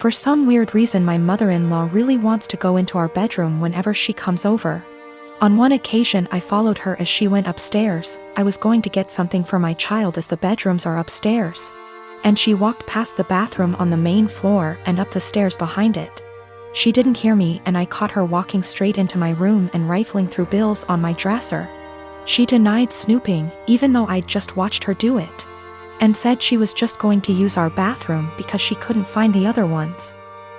For some weird reason my mother-in-law really wants to go into our bedroom whenever she comes over. On one occasion I followed her as she went upstairs. I was going to get something for my child as the bedrooms are upstairs. And she walked past the bathroom on the main floor and up the stairs behind it. She didn't hear me and I caught her walking straight into my room and rifling through bills on my dresser. She denied snooping, even though I'd just watched her do it. And said she was just going to use our bathroom because she couldn't find the other ones.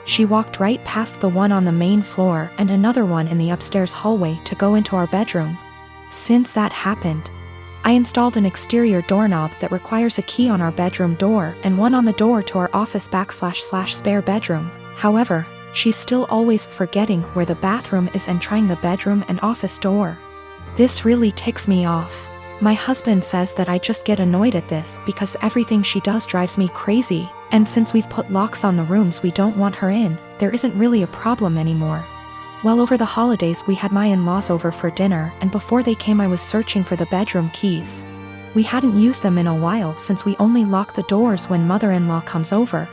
She walked right past the one on the main floor and another one in the upstairs hallway to go into our bedroom. Since that happened, I installed an exterior doorknob that requires a key on our bedroom door and one on the door to our office / spare bedroom. However, she's still always forgetting where the bathroom is and trying the bedroom and office door. This really ticks me off. My husband says that I just get annoyed at this because everything she does drives me crazy, and since we've put locks on the rooms we don't want her in, there isn't really a problem anymore. Well, over the holidays we had my in-laws over for dinner, and before they came I was searching for the bedroom keys. We hadn't used them in a while since we only lock the doors when mother-in-law comes over.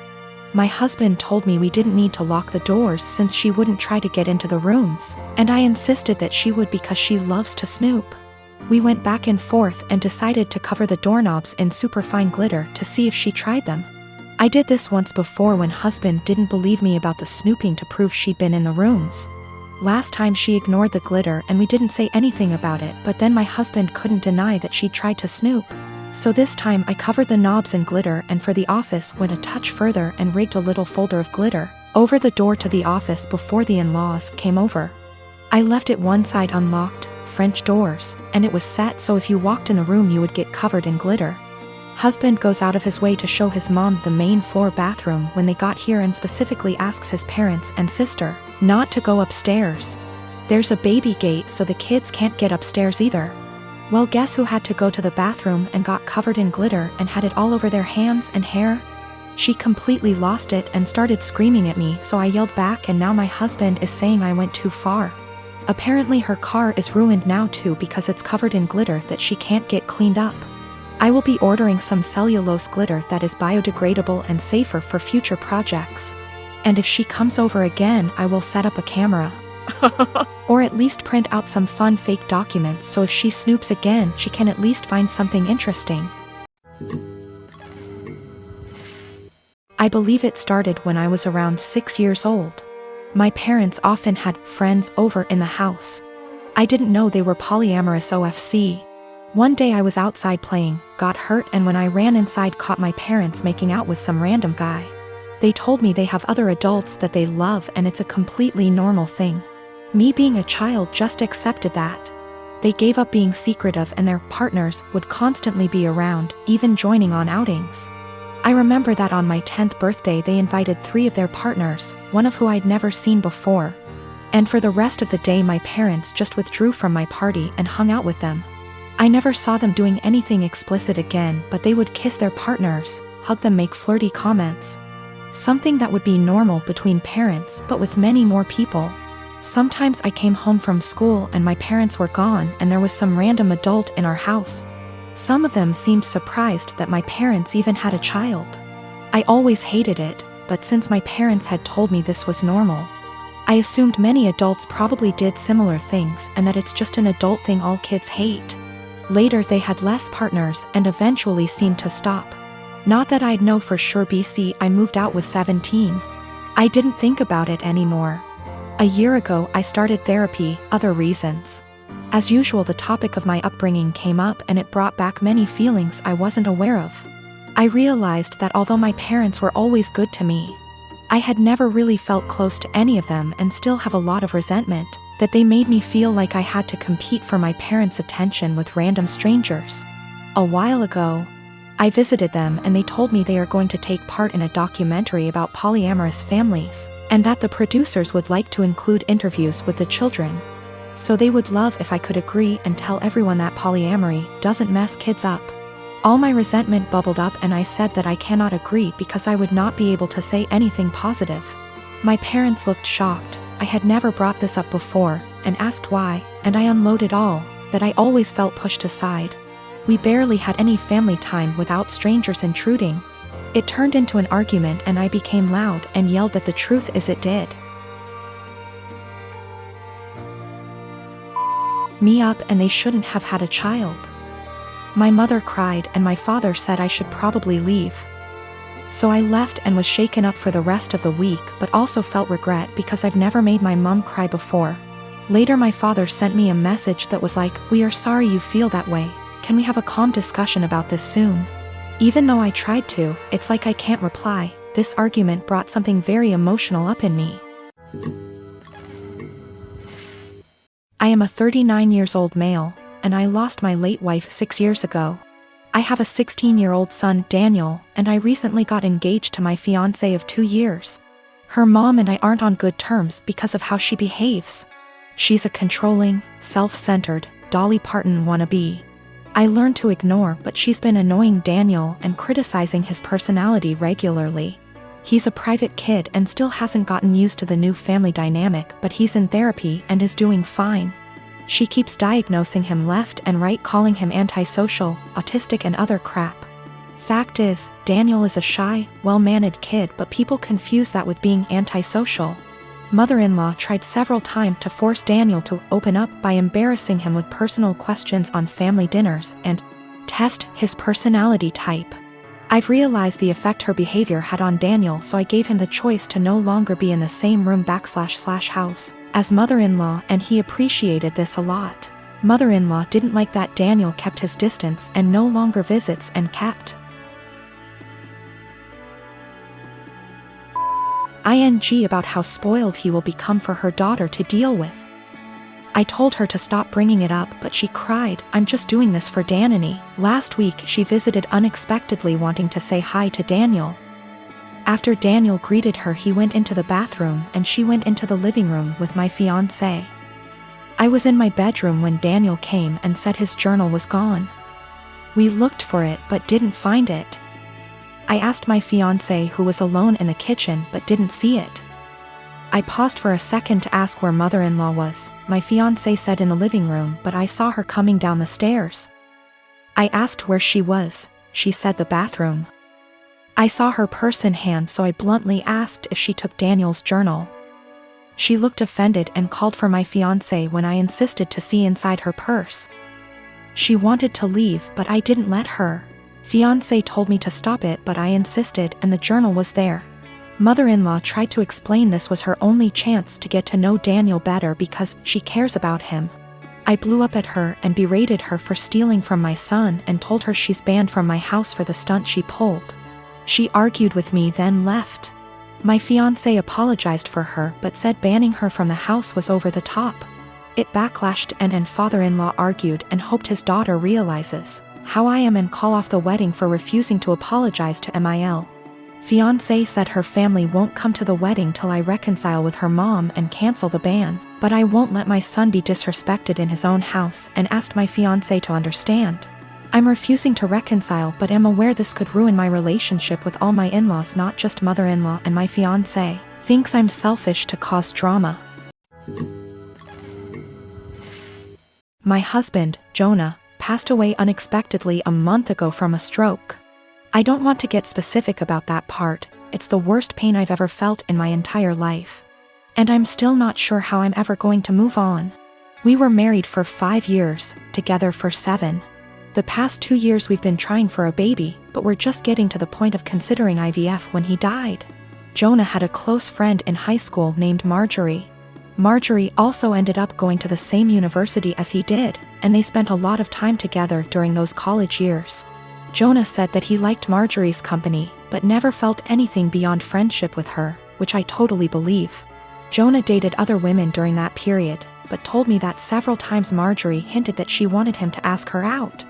My husband told me we didn't need to lock the doors since she wouldn't try to get into the rooms, and I insisted that she would because she loves to snoop. We went back and forth and decided to cover the doorknobs in superfine glitter to see if she tried them. I did this once before when husband didn't believe me about the snooping to prove she'd been in the rooms. Last time she ignored the glitter and we didn't say anything about it, but then my husband couldn't deny that she'd tried to snoop. So this time I covered the knobs in glitter and for the office went a touch further and rigged a little folder of glitter over the door to the office before the in-laws came over. I left it one side unlocked, French doors, and it was set so if you walked in the room you would get covered in glitter. Husband goes out of his way to show his mom the main floor bathroom when they got here and specifically asks his parents and sister not to go upstairs. There's a baby gate so the kids can't get upstairs either. Well, guess who had to go to the bathroom and got covered in glitter and had it all over their hands and hair? She completely lost it and started screaming at me, so I yelled back and now my husband is saying I went too far. Apparently her car is ruined now too because it's covered in glitter that she can't get cleaned up. I will be ordering some cellulose glitter that is biodegradable and safer for future projects. And if she comes over again I will set up a camera. Or at least print out some fun fake documents so if she snoops again she can at least find something interesting. I believe it started when I was around 6 years old. My parents often had friends over in the house. I didn't know they were polyamorous OFC. One day I was outside playing, got hurt, and when I ran inside caught my parents making out with some random guy. They told me they have other adults that they love and it's a completely normal thing. Me being a child just accepted that. They gave up being secretive and their partners would constantly be around, even joining on outings. I remember that on my 10th birthday they invited 3 of their partners, one of who I'd never seen before. And for the rest of the day my parents just withdrew from my party and hung out with them. I never saw them doing anything explicit again, but they would kiss their partners, hug them, make flirty comments. Something that would be normal between parents but with many more people. Sometimes I came home from school and my parents were gone and there was some random adult in our house. Some of them seemed surprised that my parents even had a child. I always hated it, but since my parents had told me this was normal, I assumed many adults probably did similar things and that it's just an adult thing all kids hate. Later they had less partners and eventually seemed to stop. Not that I'd know for sure. I moved out with 17. I didn't think about it anymore. A year ago I started therapy, other reasons. As usual the topic of my upbringing came up and it brought back many feelings I wasn't aware of. I realized that although my parents were always good to me, I had never really felt close to any of them and still have a lot of resentment, that they made me feel like I had to compete for my parents' attention with random strangers. A while ago, I visited them and they told me they are going to take part in a documentary about polyamorous families, and that the producers would like to include interviews with the children. So they would love if I could agree and tell everyone that polyamory doesn't mess kids up. All my resentment bubbled up and I said that I cannot agree because I would not be able to say anything positive. My parents looked shocked. I had never brought this up before, and asked why, and I unloaded all, that I always felt pushed aside. We barely had any family time without strangers intruding. It turned into an argument and I became loud and yelled that the truth is it did me up and they shouldn't have had a child. My mother cried and my father said I should probably leave. So I left and was shaken up for the rest of the week, but also felt regret because I've never made my mom cry before. Later my father sent me a message that was like, "We are sorry you feel that way. Can we have a calm discussion about this soon?" Even though I tried to, it's like I can't reply. This argument brought something very emotional up in me. I am a 39 years old male, and I lost my late wife 6 years ago. I have a 16-year-old son, Daniel, and I recently got engaged to my fiancé of 2 years. Her mom and I aren't on good terms because of how she behaves. She's a controlling, self-centered, Dolly Parton wannabe. I learned to ignore, but she's been annoying Daniel and criticizing his personality regularly. He's a private kid and still hasn't gotten used to the new family dynamic, but he's in therapy and is doing fine. She keeps diagnosing him left and right, calling him antisocial, autistic and other crap. Fact is, Daniel is a shy, well-mannered kid, but people confuse that with being antisocial. Mother-in-law tried several times to force Daniel to open up by embarrassing him with personal questions on family dinners and test his personality type. I've realized the effect her behavior had on Daniel, so I gave him the choice to no longer be in the same room / house as mother-in-law, and he appreciated this a lot. Mother-in-law didn't like that Daniel kept his distance and no longer visits and kept ing about how spoiled he will become for her daughter to deal with. I told her to stop bringing it up, but she cried, "I'm just doing this for Danny." Last week she visited unexpectedly, wanting to say hi to Daniel. After Daniel greeted her, he went into the bathroom and she went into the living room with my fiancé. I was in my bedroom when Daniel came and said his journal was gone. We looked for it but didn't find it. I asked my fiancé, who was alone in the kitchen, but didn't see it. I paused for a second to ask where mother-in-law was. My fiancé said in the living room, but I saw her coming down the stairs. I asked where she was. She said the bathroom. I saw her purse in hand, so I bluntly asked if she took Daniel's journal. She looked offended and called for my fiancé when I insisted to see inside her purse. She wanted to leave, but I didn't let her. Fiancé told me to stop it, but I insisted, and the journal was there. Mother-in-law tried to explain this was her only chance to get to know Daniel better because she cares about him. I blew up at her and berated her for stealing from my son and told her she's banned from my house for the stunt she pulled. She argued with me, then left. My fiancé apologized for her but said banning her from the house was over the top. It backlashed and father-in-law argued and hoped his daughter realizes how I am and call off the wedding for refusing to apologize to Mil. Fiancé said her family won't come to the wedding till I reconcile with her mom and cancel the ban, but I won't let my son be disrespected in his own house and asked my fiancé to understand. I'm refusing to reconcile but am aware this could ruin my relationship with all my in-laws, not just mother-in-law, and my fiancé thinks I'm selfish to cause drama. My husband, Jonah, passed away unexpectedly a month ago from a stroke. I don't want to get specific about that part. It's the worst pain I've ever felt in my entire life. And I'm still not sure how I'm ever going to move on. We were married for 5 years, together for 7. The past 2 years we've been trying for a baby, but we're just getting to the point of considering IVF when he died. Jonah had a close friend in high school named Marjorie. Marjorie also ended up going to the same university as he did, and they spent a lot of time together during those college years. Jonah said that he liked Marjorie's company, but never felt anything beyond friendship with her, which I totally believe. Jonah dated other women during that period, but told me that several times Marjorie hinted that she wanted him to ask her out.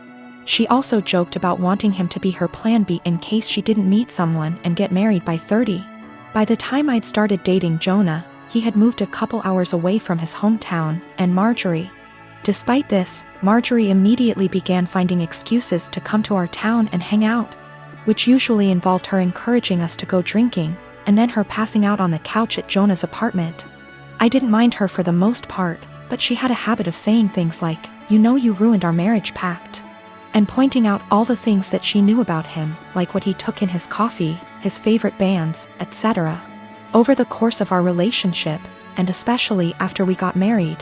She also joked about wanting him to be her plan B in case she didn't meet someone and get married by 30. By the time I'd started dating Jonah, he had moved a couple hours away from his hometown, and Marjorie. Despite this, Marjorie immediately began finding excuses to come to our town and hang out, which usually involved her encouraging us to go drinking, and then her passing out on the couch at Jonah's apartment. I didn't mind her for the most part, but she had a habit of saying things like, "You know you ruined our marriage pact." and pointing out all the things that she knew about him, like what he took in his coffee, his favorite bands, etc. Over the course of our relationship, and especially after we got married,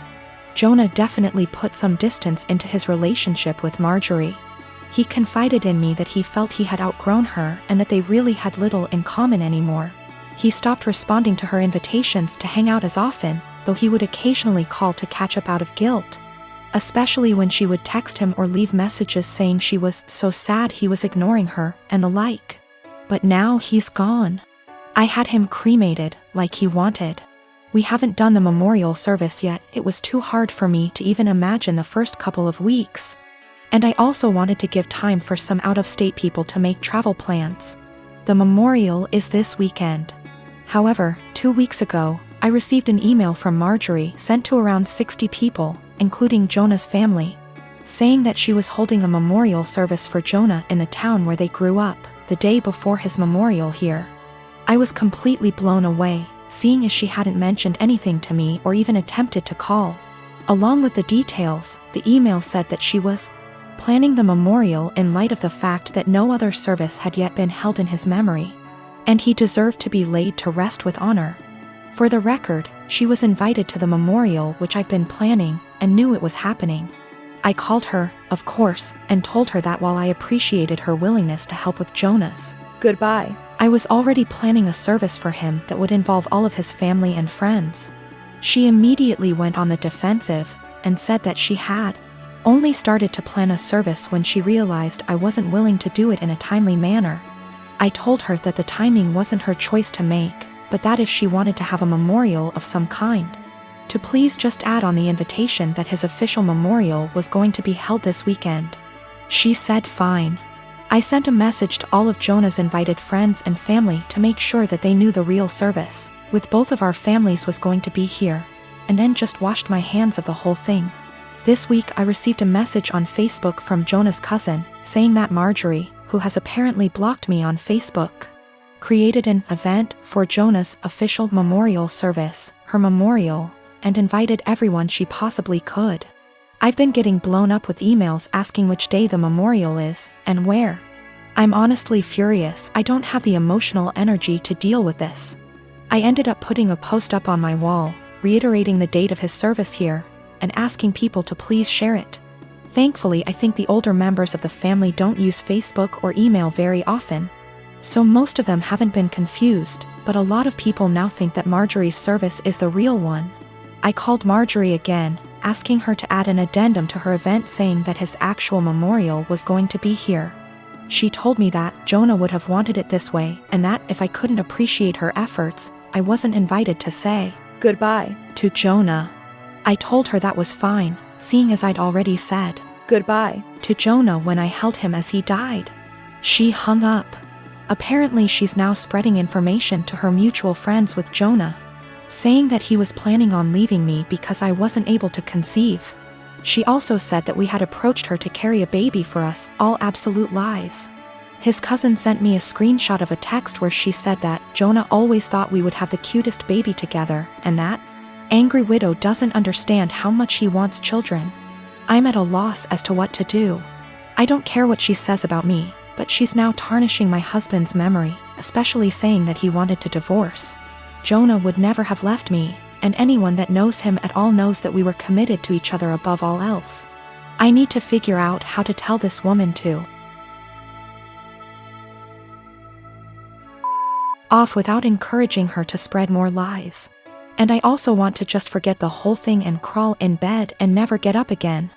Jonah definitely put some distance into his relationship with Marjorie. He confided in me that he felt he had outgrown her and that they really had little in common anymore. He stopped responding to her invitations to hang out as often, though he would occasionally call to catch up out of guilt. Especially when she would text him or leave messages saying she was so sad he was ignoring her, and the like. But now he's gone. I had him cremated, like he wanted. We haven't done the memorial service yet. It was too hard for me to even imagine the first couple of weeks. And I also wanted to give time for some out-of-state people to make travel plans. The memorial is this weekend. However, 2 weeks ago, I received an email from Marjorie sent to around 60 people, including Jonah's family, saying that she was holding a memorial service for Jonah in the town where they grew up, the day before his memorial here. I was completely blown away, seeing as she hadn't mentioned anything to me or even attempted to call. Along with the details, the email said that she was planning the memorial in light of the fact that no other service had yet been held in his memory, and he deserved to be laid to rest with honor. For the record, she was invited to the memorial, which I've been planning, and knew it was happening. I called her, of course, and told her that while I appreciated her willingness to help with Jonah's goodbye, I was already planning a service for him that would involve all of his family and friends. She immediately went on the defensive, and said that she had only started to plan a service when she realized I wasn't willing to do it in a timely manner. I told her that the timing wasn't her choice to make, but that if she wanted to have a memorial of some kind, to please just add on the invitation that his official memorial was going to be held this weekend. She said fine. I sent a message to all of Jonah's invited friends and family to make sure that they knew the real service, with both of our families, was going to be here, and then just washed my hands of the whole thing. This week I received a message on Facebook from Jonah's cousin, saying that Marjorie, who has apparently blocked me on Facebook, created an event for Jonah's official memorial service, her memorial, and invited everyone she possibly could. I've been getting blown up with emails asking which day the memorial is, and where. I'm honestly furious. I don't have the emotional energy to deal with this. I ended up putting a post up on my wall, reiterating the date of his service here, and asking people to please share it. Thankfully, I think the older members of the family don't use Facebook or email very often, so most of them haven't been confused, but a lot of people now think that Marjorie's service is the real one. I called Marjorie again, asking her to add an addendum to her event saying that his actual memorial was going to be here. She told me that Jonah would have wanted it this way, and that if I couldn't appreciate her efforts, I wasn't invited to say goodbye to Jonah. I told her that was fine, seeing as I'd already said goodbye to Jonah when I held him as he died. She hung up. Apparently she's now spreading information to her mutual friends with Jonah, saying that he was planning on leaving me because I wasn't able to conceive. She also said that we had approached her to carry a baby for us, all absolute lies. His cousin sent me a screenshot of a text where she said that Jonah always thought we would have the cutest baby together, and that angry widow doesn't understand how much he wants children. I'm at a loss as to what to do. I don't care what she says about me, but she's now tarnishing my husband's memory, especially saying that he wanted to divorce. Jonah would never have left me, and anyone that knows him at all knows that we were committed to each other above all else. I need to figure out how to tell this woman to off without encouraging her to spread more lies. And I also want to just forget the whole thing and crawl in bed and never get up again.